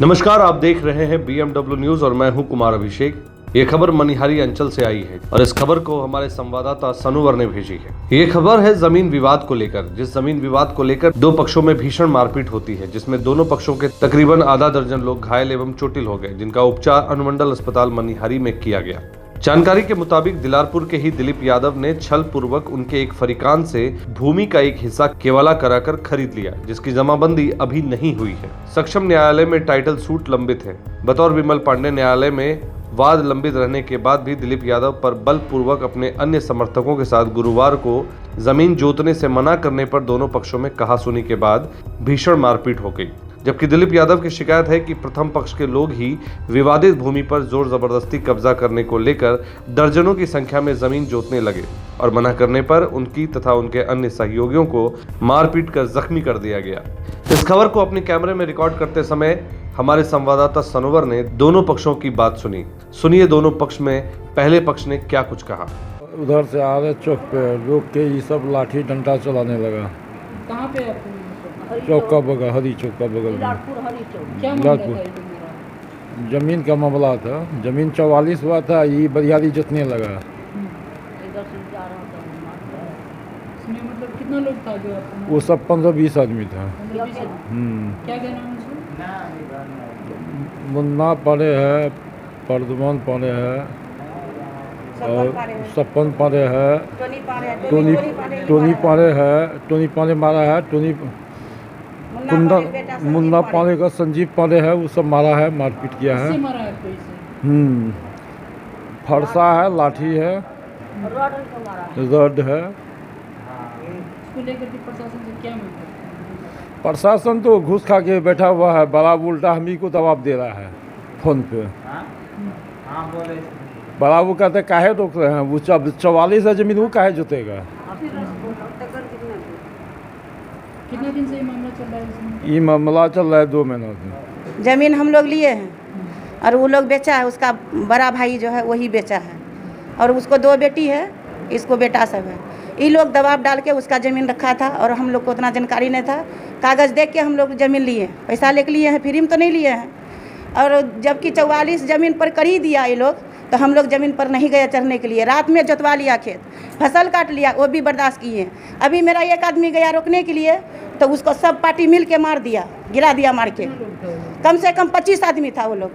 नमस्कार, आप देख रहे हैं BMW न्यूज और मैं हूं कुमार अभिषेक। ये खबर मनिहारी अंचल से आई है और इस खबर को हमारे संवाददाता सनोवर ने भेजी है। ये खबर है जमीन विवाद को लेकर, जिस जमीन विवाद को लेकर दो पक्षों में भीषण मारपीट होती है, जिसमें दोनों पक्षों के तकरीबन आधा दर्जन लोग घायल एवं चोटिल हो गए, जिनका उपचार अनुमंडल अस्पताल मनिहारी में किया गया। जानकारी के मुताबिक दिलारपुर के ही दिलीप यादव ने छल पूर्वक उनके एक फरीकान से भूमि का एक हिस्सा केवाला कराकर खरीद लिया, जिसकी जमाबंदी अभी नहीं हुई है। सक्षम न्यायालय में टाइटल सूट लंबित है। बतौर विमल पांडे न्यायालय में वाद लंबित रहने के बाद भी दिलीप यादव पर बलपूर्वक अपने अन्य समर्थकों के साथ गुरुवार को जमीन जोतने से मना करने पर दोनों पक्षों में कहासुनी के बाद भीषण मारपीट हो गई। जबकि दिलीप यादव की शिकायत है कि प्रथम पक्ष के लोग ही विवादित भूमि पर जोर जबरदस्ती कब्जा करने को लेकर दर्जनों की संख्या में जमीन जोतने लगे और मना करने पर उनकी तथा उनके अन्य सहयोगियों को मारपीट कर जख्मी कर दिया गया। इस खबर को अपने कैमरे में रिकॉर्ड करते समय हमारे संवाददाता सनोवर ने दोनों पक्षों की बात सुनी। सुनिए दोनों पक्ष में पहले पक्ष ने क्या कुछ कहा। उधर से आ रहे चौक पे रोक के ये सब लाठी डंडा चलाने लगा। कहाँ पे है? चौक का बगल, हरी चौक का बगल में। क्या मामला था ये मेरा? जमीन का मामला था। जमीन 44 हुआ था, ये बरियारी जोतने लगा। इसमें मतलब कितना लोग था जो आपको? वो सब 15-20 आदमी था। क्या क्या नाम है उसका? मुन्ना पारे है, प्रद्युमन पारे है और सपन पारे है, टोनी पारे है, टोनी पारे मारा है, टोनी मुन्ना पारे का संजीव पारे है, वो सब मारा है, मारपीट किया है। किससे मारा है आपको इसे? फरसा है, लाठी है, रड है। इसको लेकर के प्रशासन से क्या मांग है? प्रशासन तो घूस खा के बैठा हुआ है, बड़ा उल्टा हम ही को दबाव दे रहा है फोन पे। बड़ा वो कहते काहे रोक रहे हैं, वो 44 है जमीन, वो काहे जोतेगा। कितने दिन से ये मामला चल रहा है इसमें? ये मामला चल रहा है 2 महीना से। ज़मीन हम लोग लिए हैं और वो लोग बेचा है, उसका बड़ा भाई जो है वही बेचा है और उसको 2 बेटी है, इसको बेटा सब है। ये लोग दबाव डाल के उसका ज़मीन रखा था और हम लोग को उतना जानकारी नहीं था। कागज़ देख के हम लोग ज़मीन लिए, पैसा लेके लिए हैं, फ्री में तो नहीं लिए हैं। और जबकि 44 ज़मीन पर कर ही दिया ये लोग, तो हम लोग ज़मीन पर नहीं गए चढ़ने के लिए। रात में जोतवा लिया खेत, फसल काट लिया, वो भी बर्दाश्त किए। अभी मेरा एक आदमी गया रोकने के लिए तो उसको सब पार्टी मिल के मार दिया, गिरा दिया मार के। कम से कम 25 आदमी था वो लोग।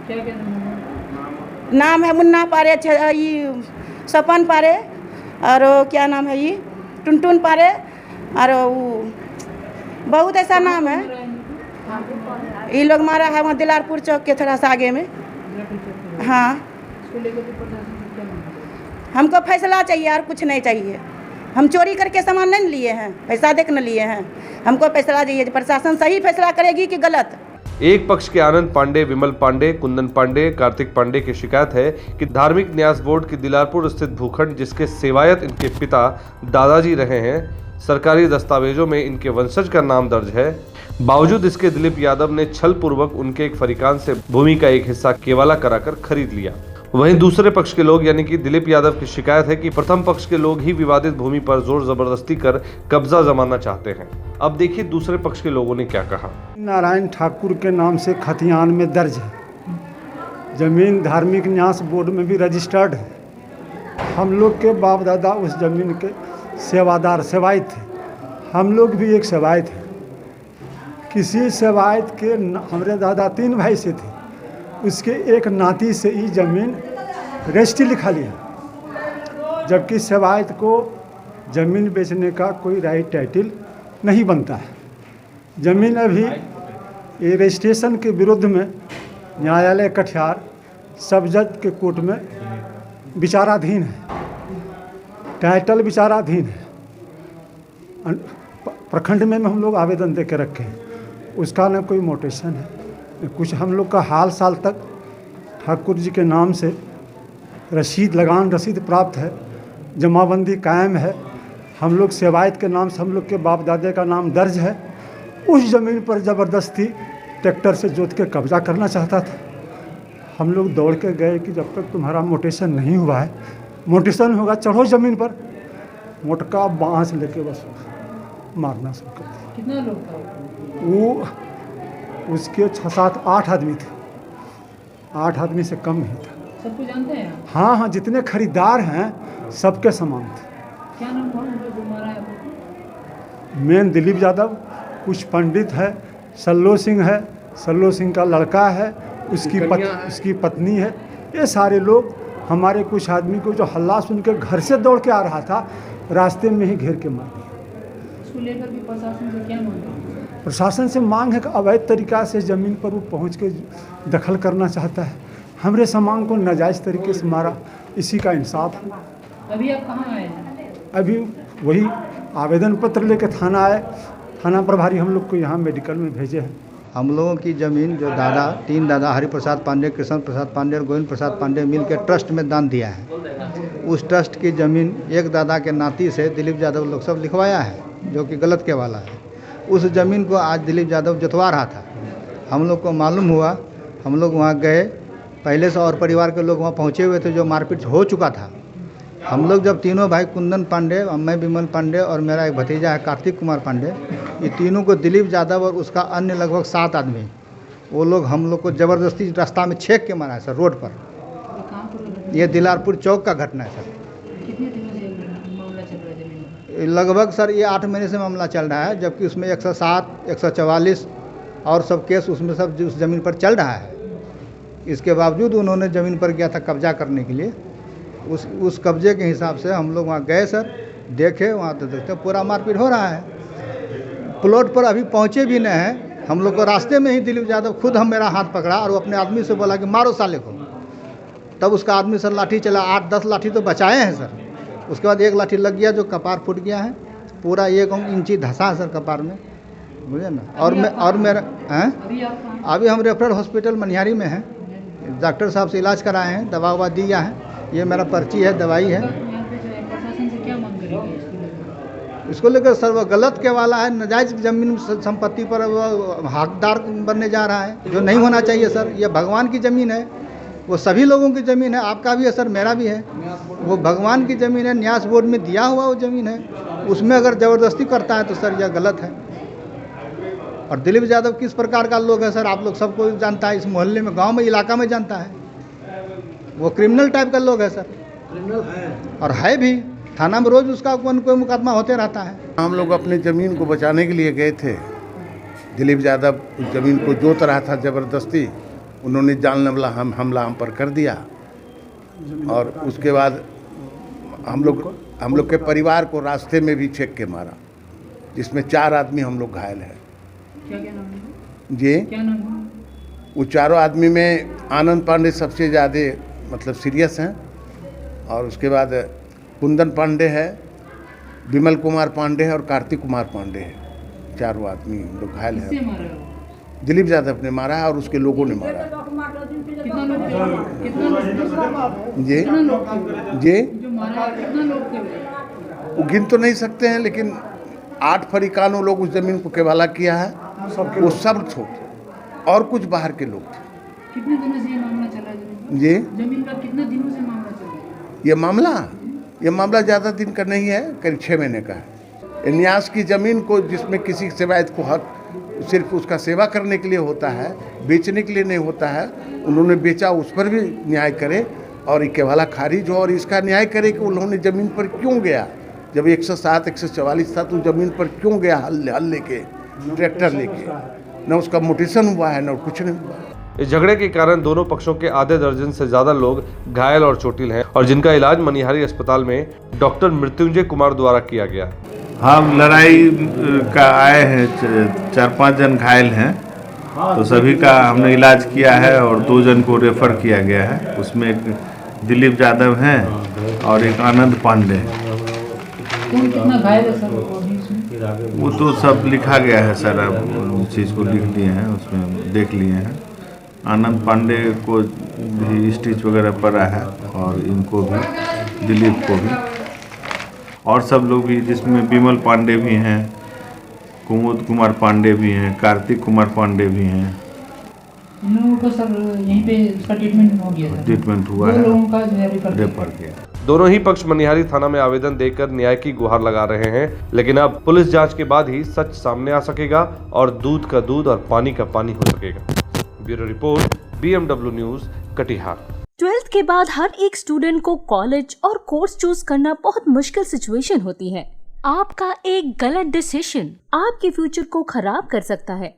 क्या क्या नाम है? नाम है मुन्ना पारे, ये सपन पारे और क्या नाम है ये टुनटुन पारे और वो बहुत ऐसा नाम है। ये लोग मारा है वहाँ दिलारपुर चौक के थोड़ा सा आगे में। हाँ, इसको लेकर के प्रशासन से क्या मांग है? हमको फैसला चाहिए और कुछ नहीं चाहिए। हम चोरी करके सामान नहीं लिए हैं, पैसा देख न लिए हैं। हमको फैसला चाहिए, प्रशासन सही फैसला करेगी कि गलत। एक पक्ष के आनंद पांडे, विमल पांडे, कुंदन पांडे, कार्तिक पांडे की शिकायत है कि धार्मिक न्यास बोर्ड की दिलारपुर स्थित भूखंड, जिसके सेवायत इनके पिता दादाजी रहे हैं, सरकारी दस्तावेजों में इनके वंशज का नाम दर्ज है। बावजूद इसके दिलीप यादव ने छल पूर्वक उनके एक फरीकान से भूमि का एक हिस्सा केवाला कराकर खरीद लिया। वहीं दूसरे पक्ष के लोग यानी कि दिलीप यादव की शिकायत है कि प्रथम पक्ष के लोग ही विवादित भूमि पर जोर जबरदस्ती कर कब्जा जमाना चाहते हैं। अब देखिए दूसरे पक्ष के लोगों ने क्या कहा। नारायण ठाकुर के नाम से खतियान में दर्ज है। जमीन धार्मिक न्यास बोर्ड में भी रजिस्टर्ड है। हम लोग के बाप दादा उस जमीन के सेवादार सेवायत थे। हम लोग भी एक सेवायत हैं। किसी सेवायत के हमारे दादा 3 भाई से थे, उसके एक नाती से ही जमीन रजिस्ट्री लिखा लिया, जबकि सेवायत को जमीन बेचने का कोई राइट टाइटल नहीं बनता है। जमीन अभी ये रजिस्ट्रेशन के विरुद्ध में न्यायालय कटिहार सब जज के कोर्ट में विचाराधीन है, टाइटल विचाराधीन है। प्रखंड में हम लोग आवेदन दे के रखे हैं, उसका न कोई मोटेशन है न कुछ। हम लोग का हाल साल तक ठाकुर जी के नाम से लगान रसीद प्राप्त है, जमाबंदी कायम है। हम लोग सेवायत के नाम से हम लोग के बाप दादे का नाम दर्ज है। उस ज़मीन पर ज़बरदस्ती ट्रैक्टर से जोत के कब्जा करना चाहता था। हम लोग दौड़ के गए कि जब तक तुम्हारा मोटेशन नहीं हुआ है, मोटेशन होगा चढ़ो ज़मीन पर। मोटका बाँस लेके बस मारना शुरू कर दिया। कितना लोग था? वो उसके 6-7-8 आदमी थे, 8 आदमी से कम नहीं था। सबको जानते हैं आप? हाँ हाँ, जितने खरीदार हैं सबके समान थे। क्या नाम था जो मारा है आपको? मेन दिलीप यादव, कुछ पंडित है, सल्लो सिंह है, सल्लो सिंह का लड़का है, उसकी पत्नी है। ये सारे लोग हमारे कुछ आदमी को जो हल्ला सुन के घर से दौड़ के आ रहा था, रास्ते में ही घेर के मार दिया। इसको लेकर भी प्रशासन से क्या मांग है? प्रशासन से मांग है कि अवैध तरीका से ज़मीन पर वो पहुंच के दखल करना चाहता है। हमरे सामान को नाजायज़ तरीके से मारा, इसी का इंसाफ है। अभी आप कहाँ आए हैं? अभी वही आवेदन पत्र लेके थाना आए, थाना प्रभारी हम लोग को यहाँ मेडिकल में भेजे हैं। हम लोगों की ज़मीन जो तीन दादा हरि प्रसाद पांडे, कृष्ण प्रसाद पांडे और गोविंद प्रसाद पांडे मिल के ट्रस्ट में दान दिया है। उस ट्रस्ट की ज़मीन एक दादा के नाती से दिलीप यादव लोग सब लिखवाया है, जो कि गलत के वाला है। उस ज़मीन को आज दिलीप यादव जतवा रहा था। हम लोग को मालूम हुआ, हम लोग वहाँ गए, पहले से और परिवार के लोग वहाँ पहुँचे हुए थे, जो मारपीट हो चुका था। हम लोग जब तीनों भाई कुंदन पांडे, मैं विमल पांडे और मेरा एक भतीजा है कार्तिक कुमार पांडे, ये तीनों को दिलीप यादव और उसका अन्य लगभग 7 आदमी, वो लोग हम लोग को ज़बरदस्ती रास्ता में छेक के मारा है सर, रोड पर। ये दिलारपुर चौक का घटना है सर। कितने दिनों से मामला चल रहा है जमीन में? लगभग सर ये 8 महीने से मामला चल रहा है, जबकि उसमें 107, 144 और सब केस उसमें सब उस ज़मीन पर चल रहा है। इसके बावजूद उन्होंने ज़मीन पर गया था कब्जा करने के लिए। उस कब्जे के हिसाब से हम लोग वहाँ गए सर, देखे, वहाँ तो देखते पूरा मारपीट हो रहा है। प्लॉट पर अभी पहुँचे भी नहीं हैं। हम लोग को रास्ते में ही दिलीप यादव खुद मेरा हाथ पकड़ा और वो अपने आदमी से बोला कि मारो साले को। तब उसका आदमी सर लाठी चला, 8-10 लाठी तो बचाए हैं सर। उसके बाद एक लाठी लग गया जो कपार फूट गया है, पूरा 1 इंची धंसा है सर कपार में, बुझे ना। और मेरा हैं, अभी हम रेफरल हॉस्पिटल मनिहारी में हैं, डॉक्टर साहब से इलाज कराए हैं, दवा ववा दिया है। ये मेरा पर्ची है, दवाई है। प्रशासन से क्या मांग करेंगे इसको लेकर सर वो गलत के वाला है, नाजायज जमीन संपत्ति पर वो हकदार बनने जा रहा है, जो नहीं होना चाहिए सर। ये भगवान की ज़मीन है, वो सभी लोगों की ज़मीन है, आपका भी है सर, मेरा भी है। वो भगवान की ज़मीन है, न्यास बोर्ड में दिया हुआ वो ज़मीन है, उसमें अगर ज़बरदस्ती करता है तो सर यह गलत है। और दिलीप यादव किस प्रकार का लोग है सर, आप लोग सबको जानता है, इस मोहल्ले में, गाँव में, इलाका में जानता है। वो क्रिमिनल टाइप का लोग है सर, और है भी। थाना में रोज उसका कोई मुकदमा होते रहता है। हम लोग अपनी ज़मीन को बचाने के लिए गए थे। दिलीप यादव उस ज़मीन को जोत रहा था ज़बरदस्ती, उन्होंने जानलेवा हमला हम पर कर दिया। और उसके बाद हम लोग के परिवार को रास्ते में भी छेक के मारा, जिसमें 4 आदमी हम लोग घायल हैं। क्या नाम है जी, क्या नाम है? वो 4 आदमी में आनंद पांडे सबसे ज़्यादा मतलब सीरियस हैं, और उसके बाद कुंदन पांडे है, विमल कुमार पांडे है और कार्तिक कुमार पांडे है। 4 आदमी लोग घायल हैं। किससे मारा है वो? दिलीप यादव ने मारा है और उसके लोगों ने मारा है। कितना लोग थे? कितना लोग? जी कितना लोग थे? जी, जो मारा है कितना लोग थे वो? वो गिन तो नहीं सकते हैं, लेकिन 8 फरीकानों लोग उस ज़मीन को केवाला किया है, वो सब छोटे और कुछ बाहर के लोग थे। कितने दिनों से ये मामला चल रहा है जमीन जी, जमीन का? कितने दिनों से मामला चल रहा है? ये मामला ज़्यादा दिन का नहीं है, करीब 6 महीने का है। न्यास की ज़मीन को, जिसमें किसी सेवायत को हक सिर्फ उसका सेवा करने के लिए होता है, बेचने के लिए नहीं होता है, उन्होंने बेचा, उस पर भी न्याय करे और ये केवाला खारिज हो और इसका न्याय करे कि उन्होंने ज़मीन पर क्यों गया। जब 107, 144 था तो ज़मीन पर क्यों गया हल लेके, ट्रैक्टर लेके? न उसका मोटेशन हुआ है, न कुछ नहीं हुआ। इस झगड़े के कारण दोनों पक्षों के आधे दर्जन से ज्यादा लोग घायल और चोटिल हैं और जिनका इलाज मनिहारी अस्पताल में डॉक्टर मृत्युंजय कुमार द्वारा किया गया। हम लड़ाई का आए हैं, 4-5 जन घायल हैं, तो सभी का हमने इलाज किया है और 2 जन को रेफर किया गया है। उसमें एक दिलीप यादव हैं और एक आनंद पांडे। कौन कितना घायल है सर अभी इसमें? वो तो सब लिखा गया है सर, अब उस चीज़ को लिख लिए हैं, उसमें देख लिए हैं। आनंद पांडे को भी स्टिच वगैरह पड़ा है और इनको भी, दिलीप को भी, और सब लोग भी, जिसमें विमल पांडे भी हैं, कुमुद कुमार पांडे भी हैं, कार्तिक कुमार पांडे भी हैं। इन लोगों को सर यहीं पे उसका ट्रीटमेंट हो गया था? ट्रीटमेंट हुआ 2 है, लोगों का जो है रेफर किया। दोनों ही पक्ष मनिहारी थाना में आवेदन देकर न्याय की गुहार लगा रहे हैं, लेकिन अब पुलिस जांच के बाद ही सच सामने आ सकेगा और दूध का दूध और पानी का पानी हो सकेगा। Bureau report, BMW news, Katihar. 12th के बाद हर एक स्टूडेंट को कॉलेज और कोर्स चूज करना बहुत मुश्किल सिचुएशन होती है। आपका एक गलत डिसीजन आपके फ्यूचर को खराब कर सकता है।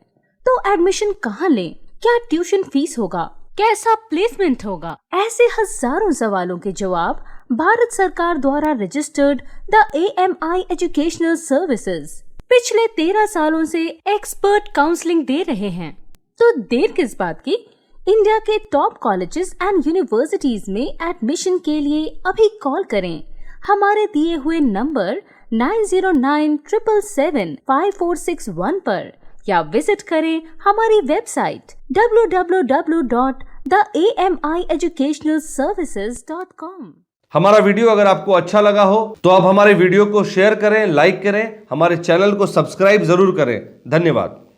तो एडमिशन कहाँ लें? क्या ट्यूशन फीस होगा? कैसा प्लेसमेंट होगा? ऐसे हजारों सवालों के जवाब भारत सरकार द्वारा registered the AMI educational services पिछले 13 सालों से एक्सपर्ट काउंसलिंग दे रहे हैं। तो देर किस बात की? इंडिया के टॉप कॉलेजेस एंड यूनिवर्सिटीज में एडमिशन के लिए अभी कॉल करें हमारे दिए हुए नंबर 9097775461 पर या विजिट करें हमारी वेबसाइट www.theamieducationalservices.com। हमारा वीडियो अगर आपको अच्छा लगा हो तो आप हमारे वीडियो को शेयर करें, लाइक करें, हमारे चैनल को सब्सक्राइब जरूर करें। धन्यवाद।